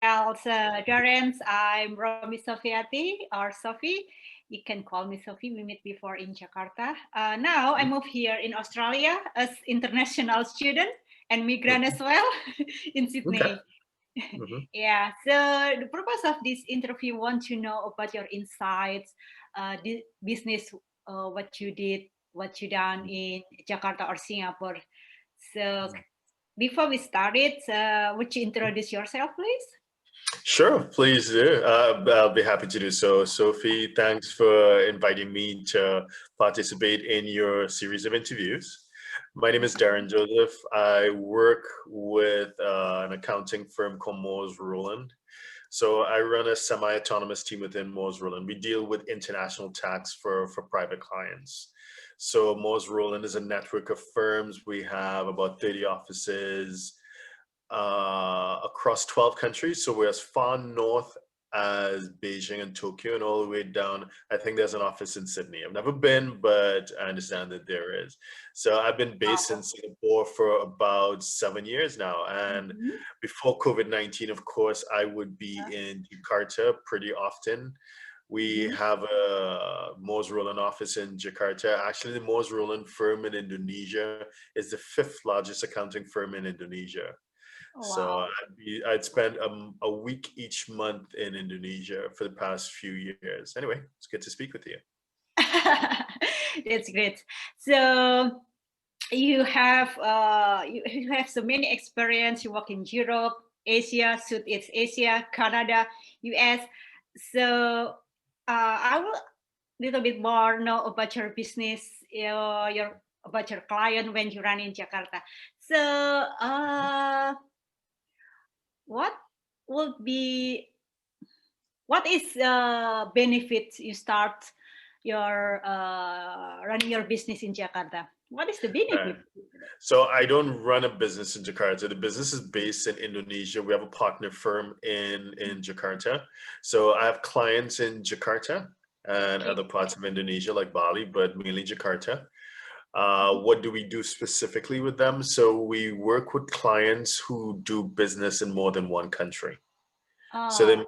So Derren, I'm Romie Sofiati or Sofie. You can call me Sofie. We met before in Jakarta. Now I moved here in Australia as international student and migrant as well in Okay. Sydney. Mhm. Yeah. So the purpose of this interview, want to know about your insights, the business, what you did, what you done in Jakarta or Singapore. So before we started, would you introduce yourself, please? Sure, please do. I'll be happy to do so. Sophie, thanks for inviting me to participate in your series of interviews. My name is Derren Joseph. I work with an accounting firm called Moores Rowland. So I run a semi-autonomous team within Moores Rowland. We deal with international tax for private clients. So Moores Rowland is a network of firms. We have about 30 offices across 12 countries. So we're as far north as Beijing and Tokyo and all the way down. I think there's an office in Sydney. I've never been, but I understand that there is. So I've been based in Wow. Singapore for about 7 years now. And Mhm. before COVID-19, of course, I would be in Jakarta pretty often. We Mhm. have a Moores Rowland office in Jakarta. Actually, the Moores Rowland firm in Indonesia is the fifth largest accounting firm in Indonesia. So Wow. I'd spend a week each month in Indonesia for the past few years. Anyway, it's good to speak with you. That's great. So you have so many experience. You work in Europe, Asia, Southeast Asia, Canada, US. So I will little bit more know about your business, your about your client when you run in Jakarta. So what would be what is benefit you start your running your business in Jakarta? What is the Right. benefit? So I don't run a business in Jakarta. The business is based in Indonesia. We have a partner firm in Jakarta. So I have clients in Jakarta and Okay. other parts of Indonesia like Bali, but mainly Jakarta. What do we do specifically with them? So we work with clients who do business in more than one country. So Oh,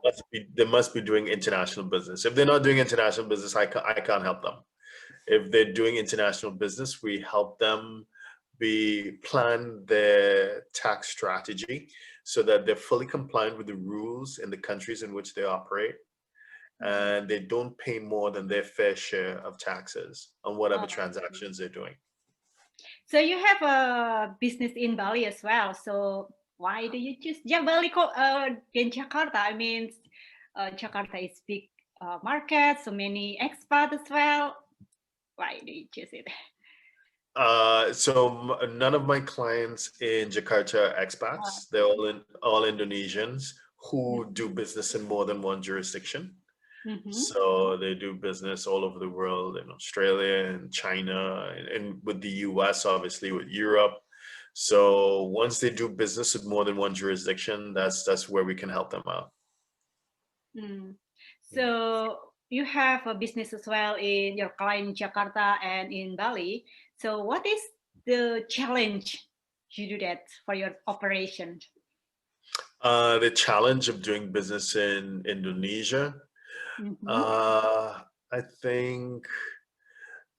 they must be doing international business. If they're not doing international business, I can't help them. If they're doing international business, we help them be plan their tax strategy so that they're fully compliant with the rules in the countries in which they operate, and they don't pay more than their fair share of taxes on whatever oh. transactions they're doing. So you have a business in Bali as well. So why do you choose Bali in Jakarta? I mean, Jakarta is big market, so many expats as well. Why do you choose it? None of my clients in Jakarta are expats. They're all Indonesians who do business in more than one jurisdiction. Mm-hmm. So they do business all over the world, in Australia and China, and with the US, obviously with Europe. So once they do business with more than one jurisdiction, that's where we can help them out. Mm. So you have a business as well in your client in Jakarta and in Bali. So what is the challenge you do that for your operation? The challenge of doing business in Indonesia, Mm-hmm. uh, I think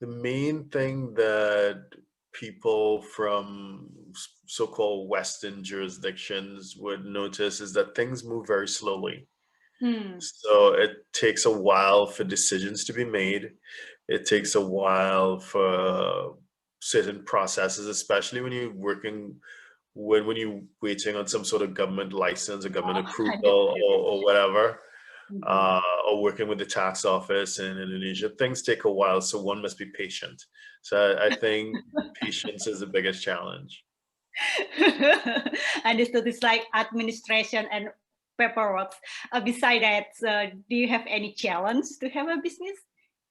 the main thing that people from so-called Western jurisdictions would notice is that things move very slowly. Hmm. So it takes a while for decisions to be made. It takes a while for certain processes, especially when you're working when you're waiting on some sort of government license or government approval Understood. or whatever, Mm-hmm. or working with the tax office in Indonesia. Things take a while, so one must be patient. So I think patience is the biggest challenge. Understood. It's like administration and paperwork. Beside that, do you have any challenge to have a business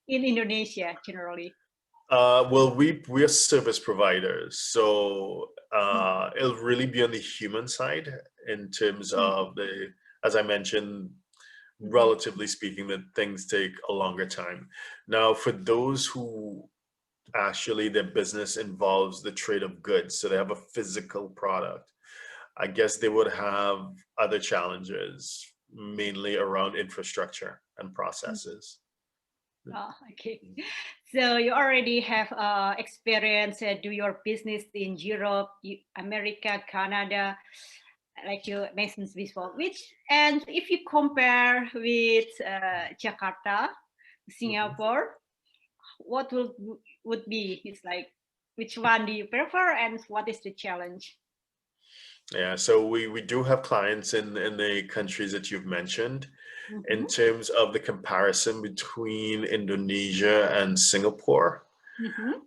in Indonesia generally? Well, we are service providers, so it'll really be on the human side in terms of the, as I mentioned, Mm-hmm. relatively speaking, that things take a longer time. Now, for those who actually their business involves the trade of goods, so they have a physical product, I guess they would have other challenges, mainly around infrastructure and processes. Oh, okay. So you already have experience do your business in Europe, America, Canada, like you mentioned before. And if you compare with Jakarta, Singapore, what would be? It's like, which one do you prefer, and what is the challenge? Yeah, so we do have clients in the countries that you've mentioned. In Mm-hmm. terms of the comparison between Indonesia and Singapore, Mm-hmm.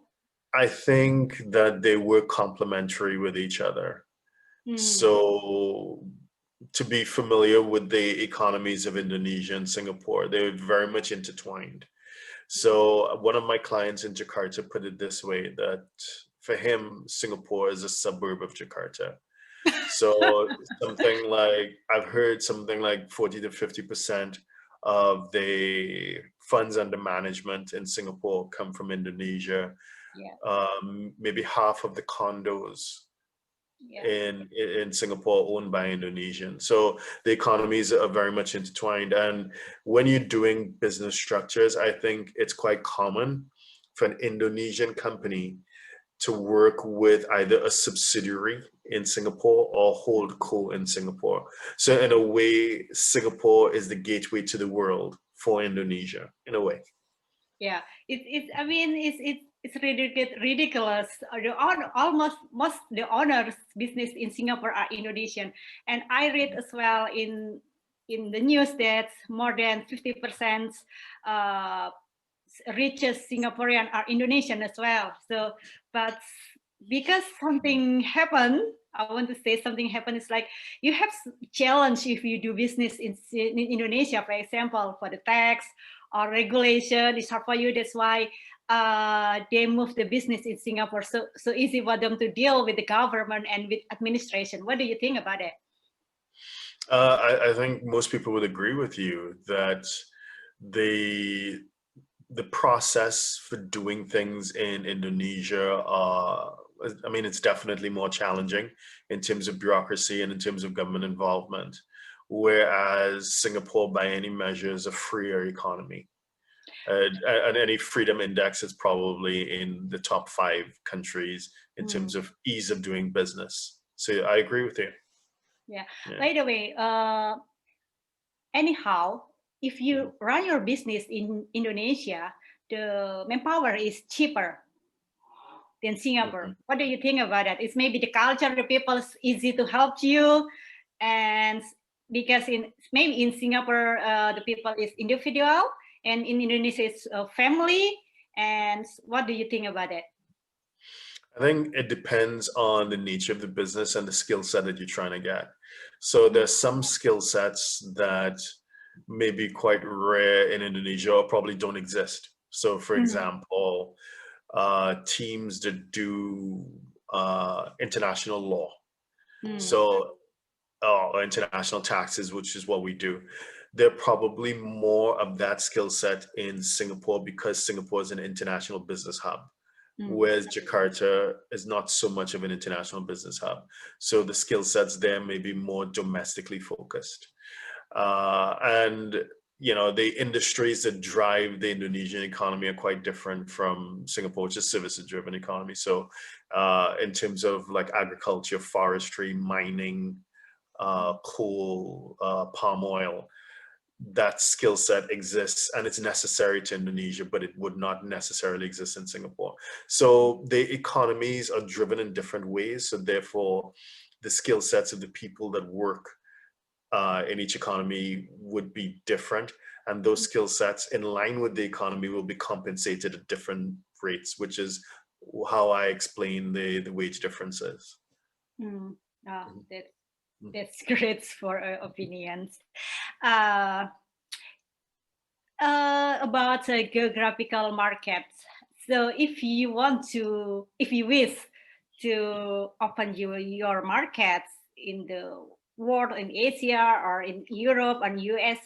I think that they were complementary with each other. Mm. So to be familiar with the economies of Indonesia and Singapore, they're very much intertwined. So one of my clients in Jakarta put it this way, that for him, Singapore is a suburb of Jakarta. So something like, I've heard something like 40 to 50% of the funds under management in Singapore come from Indonesia. Yeah. Maybe half of the condos Yeah. in Singapore owned by Indonesian. So the economies are very much intertwined. And when you're doing business structures, I think it's quite common for an Indonesian company to work with either a subsidiary in Singapore or holdco in Singapore. So in a way, Singapore is the gateway to the world for Indonesia, in a way. Yeah, I mean, it's ridiculous. Almost most the owners business in Singapore are Indonesian, and I read as well in the news that more than 50% uh, richest Singaporean are Indonesian as well. So, but because something happened, I want to say something happened. It's like you have challenge if you do business in Indonesia, for example, for the tax or regulation. It's hard for you. That's why they move the business in Singapore. So easy for them to deal with the government and with administration. What do you think about it? I think most people would agree with you that the the process for doing things in Indonesia, I mean, it's definitely more challenging in terms of bureaucracy and in terms of government involvement, whereas Singapore, by any measure, is a freer economy. And any freedom index is probably in the top 5 countries in terms of ease of doing business. So I agree with you. Yeah. Yeah. By the way, anyhow, if you run your business in Indonesia, the manpower is cheaper than Singapore. What do you think about that? It's maybe the culture, the people is easy to help you, and because maybe in Singapore the people is individual, and in Indonesia it's family. And what do you think about it? I think it depends on the nature of the business and the skill set that you're trying to get. So there's some skill sets that may be quite rare in Indonesia or probably don't exist. So for example, teams that do international law, so international taxes, which is what we do. There are probably more of that skill set in Singapore because Singapore is an international business hub, whereas Jakarta is not so much of an international business hub. So the skill sets there may be more domestically focused. And you know, the industries that drive the Indonesian economy are quite different from Singapore, which is services driven economy. So in terms of like agriculture, forestry, mining, coal, palm oil, that skill set exists and it's necessary to Indonesia, but it would not necessarily exist in Singapore. So the economies are driven in different ways. So therefore, the skill sets of the people that work in each economy would be different. And those skill sets in line with the economy will be compensated at different rates, which is how I explain the wage differences. That's great for opinions. About geographical markets. So if you wish to open your markets in the world, in Asia or in Europe and US,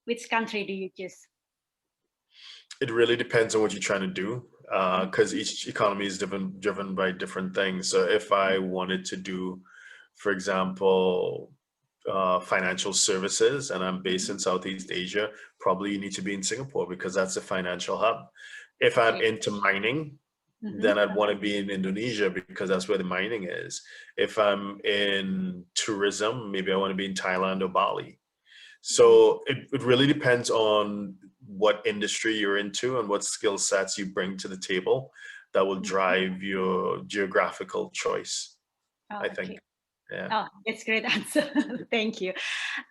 which country do you choose? It really depends on what you're trying to do, because each economy is driven by different things. So if I wanted to do, for example, financial services, and I'm based in Southeast Asia, probably you need to be in Singapore because that's a financial hub. If I'm Okay. into mining, then I'd want to be in Indonesia because that's where the mining is. If I'm in tourism, maybe I want to be in Thailand or Bali. So it really depends on what industry you're into and what skill sets you bring to the table that will drive your geographical choice, Oh, I okay. think. Yeah. Oh, that's great answer. Thank you.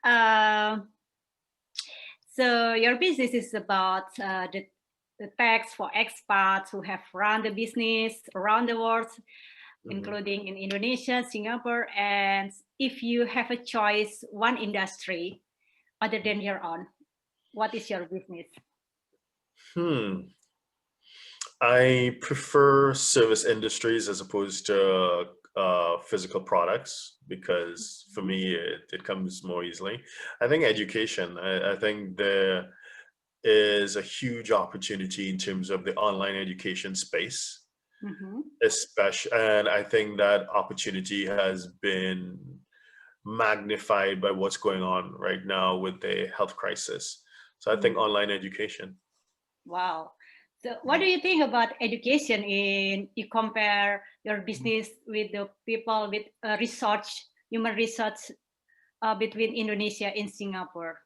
Um, so your business is about the tax for expats who have run the business around the world, including in Indonesia, Singapore, and if you have a choice, one industry other than your own, what is your business? I prefer service industries as opposed to physical products because for me it comes more easily. I think education. I think there is a huge opportunity in terms of the online education space, especially, and I think that opportunity has been magnified by what's going on right now with the health crisis. So I think online education. Wow. So what do you think about education in you compare your business with the people with research, human research between Indonesia and Singapore?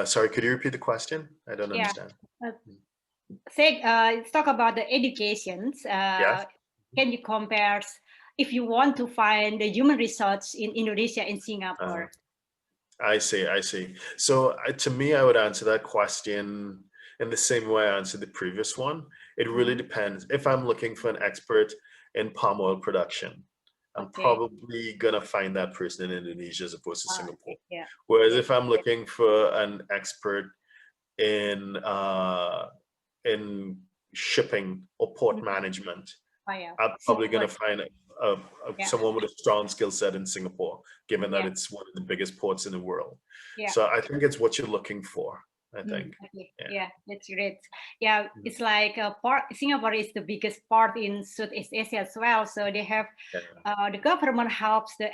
Sorry, could you repeat the question? I don't Yeah. understand. Let's talk about the educations. Yes. Can you compare if you want to find the human research in Indonesia and Singapore? I see, I see. So to me, I would answer that question in the same way I answered the previous one. It really depends. If I'm looking for an expert in palm oil production, I'm probably gonna find that person in Indonesia as opposed to Singapore. Yeah. Whereas if I'm looking for an expert in shipping or port management, I'm probably going to find someone with a strong skill set in Singapore, given that it's one of the biggest ports in the world. So I think it's what you're looking for, I think. Yeah, that's great. Yeah, it's like Singapore is the biggest port in Southeast Asia as well. So they have the government helps the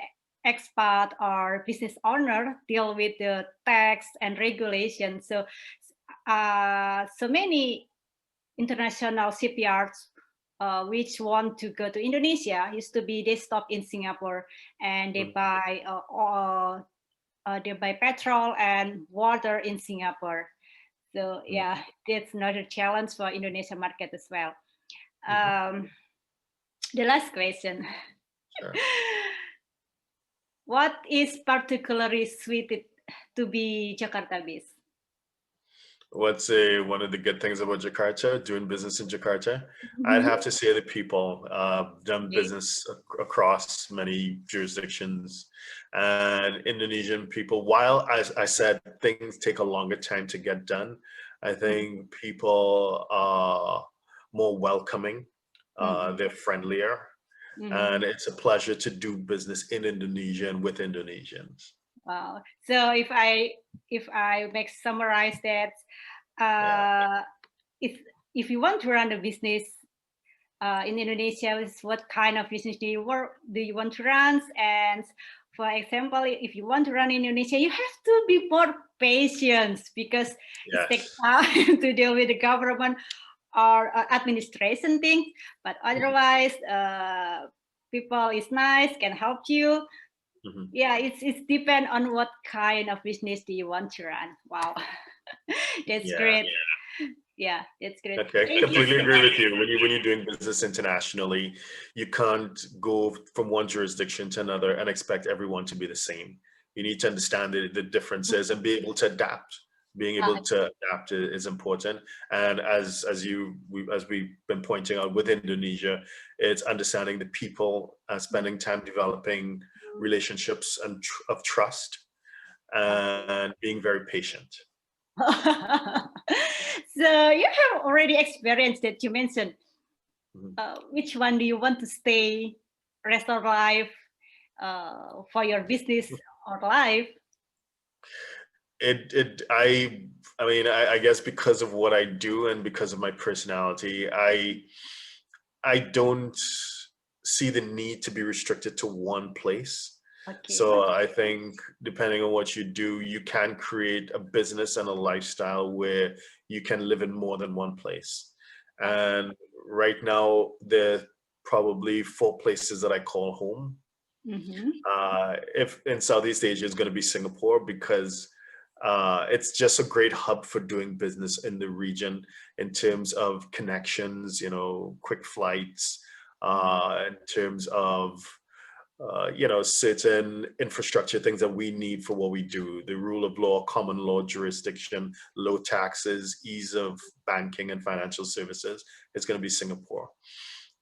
expat or business owner deal with the tax and regulation. So so many international shipyards which want to go to Indonesia used to be they stop in Singapore and they buy petrol and water in Singapore. So yeah, that's another challenge for Indonesia market as well. The last question. Sure. What is particularly suited to be Jakarta based? What's one of the good things about Jakarta, doing business in Jakarta? I'd have to say the people. Done business across many jurisdictions, and Indonesian people, while as I said, things take a longer time to get done, I think people are more welcoming, they're friendlier, and it's a pleasure to do business in Indonesia and with Indonesians. Wow. So if I make summarize that, if you want to run a business in Indonesia, what kind of business do you want to run? And for example, if you want to run in Indonesia, you have to be more patient because it takes time to deal with the government or administration things. But otherwise, people is nice, can help you. Yeah, it's depend on what kind of business do you want to run. Wow, that's great. Yeah, that's great. Okay, I completely agree with you. When you're doing business internationally, you can't go from one jurisdiction to another and expect everyone to be the same. You need to understand the differences and be able to adapt. Being able to adapt is important. And as we've been pointing out with Indonesia, it's understanding the people and spending time developing relationships and of trust and being very patient. So you have already experienced that you mentioned. Which one do you want to stay rest of life for your business or life? I mean, I guess because of what I do and because of my personality, I don't see the need to be restricted to one place. Okay. So I think depending on what you do, you can create a business and a lifestyle where you can live in more than one place. And right now, there are probably 4 places that I call home. If in Southeast Asia, it's going to be Singapore, because it's just a great hub for doing business in the region in terms of connections, quick flights, in terms of certain infrastructure things that we need for what we do, the rule of law, common law jurisdiction, low taxes, ease of banking and financial services. It's going to be Singapore.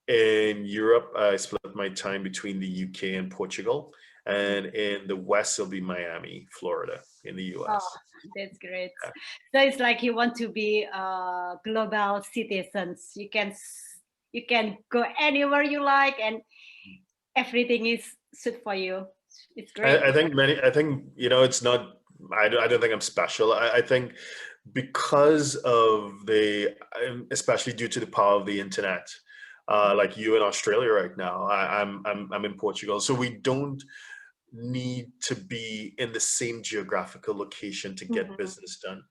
In Europe, I split my time between the UK and Portugal. And in the West, it'll be Miami, Florida, in the US. Oh, that's great. So it's like you want to be global citizens. You can go anywhere you like, and everything is suit for you. It's great. I think it's not, I don't think I'm special. I think because of especially due to the power of the internet, like you in Australia right now, I'm in Portugal, so we don't need to be in the same geographical location to get business done.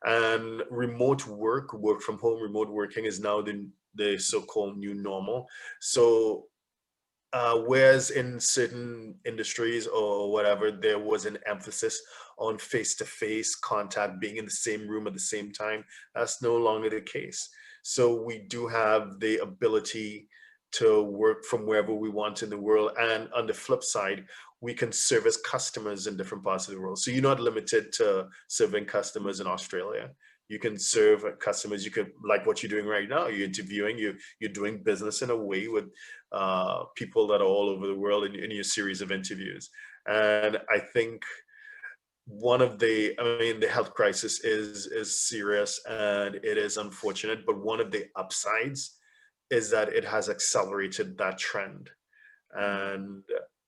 And work from home, remote working is now the so-called new normal. So whereas in certain industries or whatever, there was an emphasis on face-to-face contact, being in the same room at the same time, that's no longer the case. So we do have the ability to work from wherever we want in the world. And on the flip side, we can service customers in different parts of the world. So you're not limited to serving customers in Australia. You can serve customers. You could, like what you're doing right now, you're interviewing, you're doing business in a way with people that are all over the world in your series of interviews. And I think the health crisis is serious and it is unfortunate, but one of the upsides is that it has accelerated that trend, and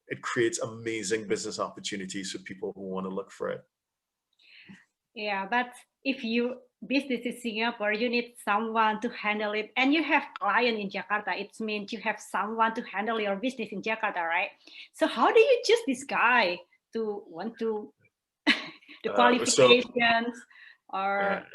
it creates amazing business opportunities for people who want to look for it. Yeah, but if you business in Singapore, you need someone to handle it, and you have client in Jakarta. It means you have someone to handle your business in Jakarta, right? So how do you choose this guy to want to the qualifications or?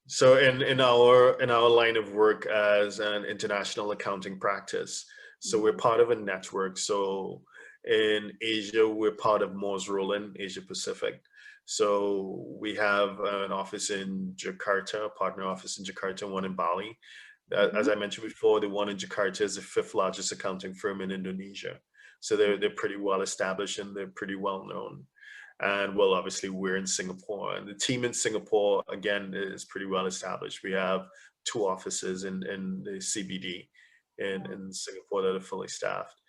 So in our line of work as an international accounting practice, so we're part of a network. So in Asia, we're part of Moores Rowland, Asia Pacific. So we have an office in Jakarta, a partner office in Jakarta, and one in Bali. As I mentioned before, the one in Jakarta is the 5th largest accounting firm in Indonesia. So they're pretty well established and they're pretty well known. And well, obviously we're in Singapore, and the team in Singapore, again, is pretty well established. We have 2 offices in the CBD in Singapore that are fully staffed.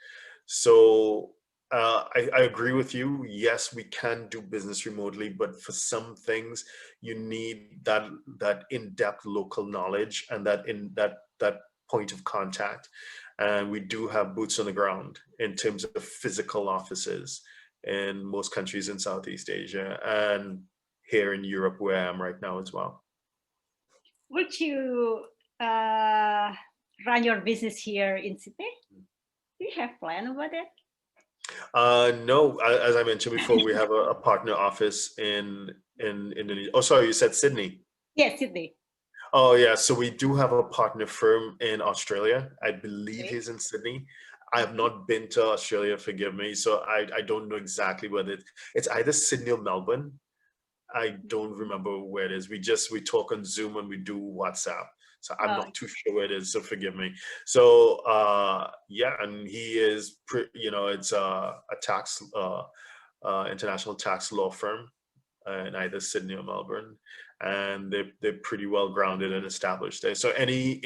So I agree with you. Yes, we can do business remotely, but for some things you need that in-depth local knowledge and that point of contact. And we do have boots on the ground in terms of physical offices in most countries in Southeast Asia and here in Europe, where I am right now as well. Would you run your business here in Sydney? Do you have plan about it? No, as I mentioned before, we have a partner office in Indonesia. Oh, sorry, you said Sydney. Yes, Sydney. Oh, yeah. So we do have a partner firm in Australia. I believe he's in Sydney. I have not been to Australia, forgive me. So I don't know exactly whether it's either Sydney or Melbourne. I don't remember where it is. We talk on Zoom and we do WhatsApp. So I'm not too sure where it is, so forgive me. So yeah, and he is, it's a tax, international tax law firm in either Sydney or Melbourne, and they're pretty well grounded and established there. So any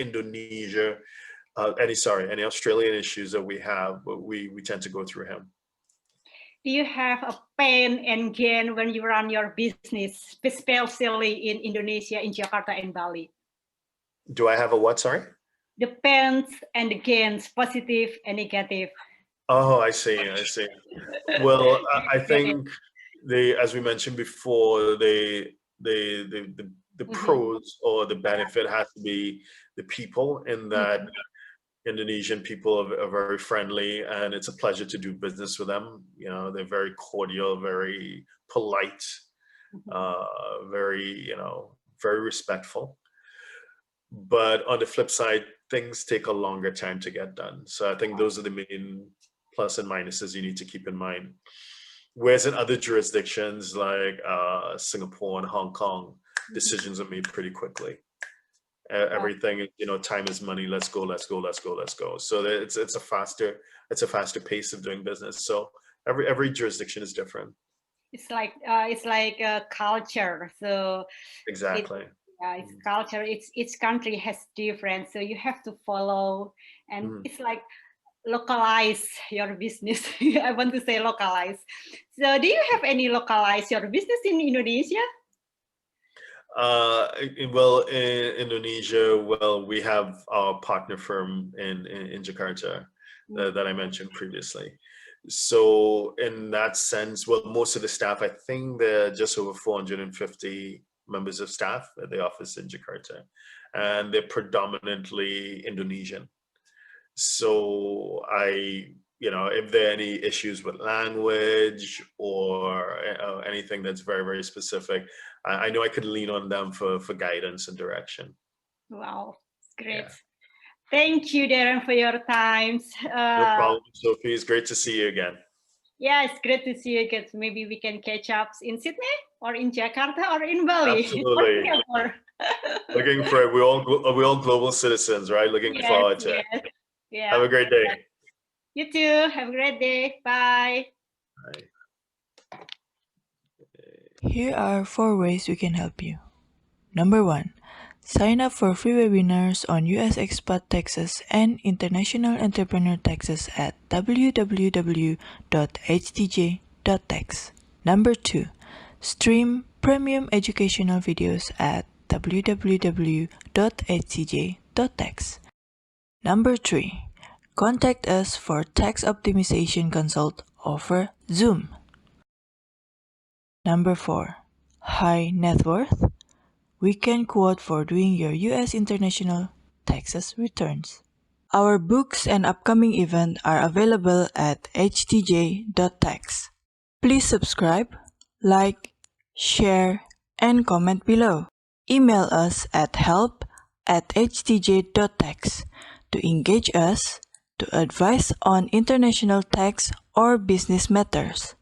any Australian issues that we have, we tend to go through him. Do you have a pain and gain when you run your business, especially in Indonesia, in Jakarta and Bali? Do I have a what, sorry? The pains and the gains, positive and negative. Oh, I see. Well, I think as we mentioned before, the pros or the benefit has to be the people, in that Indonesian people are very friendly, and it's a pleasure to do business with them. You know, they're very cordial, very polite, very, you know, very respectful. But on the flip side, things take a longer time to get done. So I think those are the main plus and minuses you need to keep in mind. Whereas in other jurisdictions like Singapore and Hong Kong, decisions are made pretty quickly. Everything, you know, time is money. Let's go, let's go, let's go, let's go. So it's a faster pace of doing business. So every jurisdiction is different. It's like a culture. So exactly. It's culture. Each country has different. So you have to follow, and it's like localize your business. I want to say localize. So do you have any localize your business in Indonesia? Well, in Indonesia, well, we have our partner firm in Jakarta that I mentioned previously. So in that sense, well, most of the staff, I think there are just over 450 members of staff at the office in Jakarta, and they're predominantly Indonesian. So you know, if there are any issues with language or anything that's very, very specific, I know I could lean on them for guidance and direction. Wow, great. Yeah. Thank you, Derren, for your time. No problem, Sofie. It's great to see you again. Yeah, it's great to see you again. Maybe we can catch up in Sydney or in Jakarta or in Bali. Absolutely. Looking for it. We're all global citizens, right? Looking forward to it. Yeah. Have a great day. You too. Have a great day. Bye. Bye. Here are 4 ways we can help you. Number 1. Sign up for free webinars on US expat taxes and international entrepreneur taxes at www.htj.tax. Number 2. Stream premium educational videos at www.htj.tax. Number 3. Contact us for tax optimization consult over Zoom. Number 4. High net worth. We can quote for doing your US international taxes returns. Our books and upcoming event are available at htj.tax. Please subscribe, like, share, and comment below. Email us at help@htj.tax to engage us, to advise on international tax or business matters.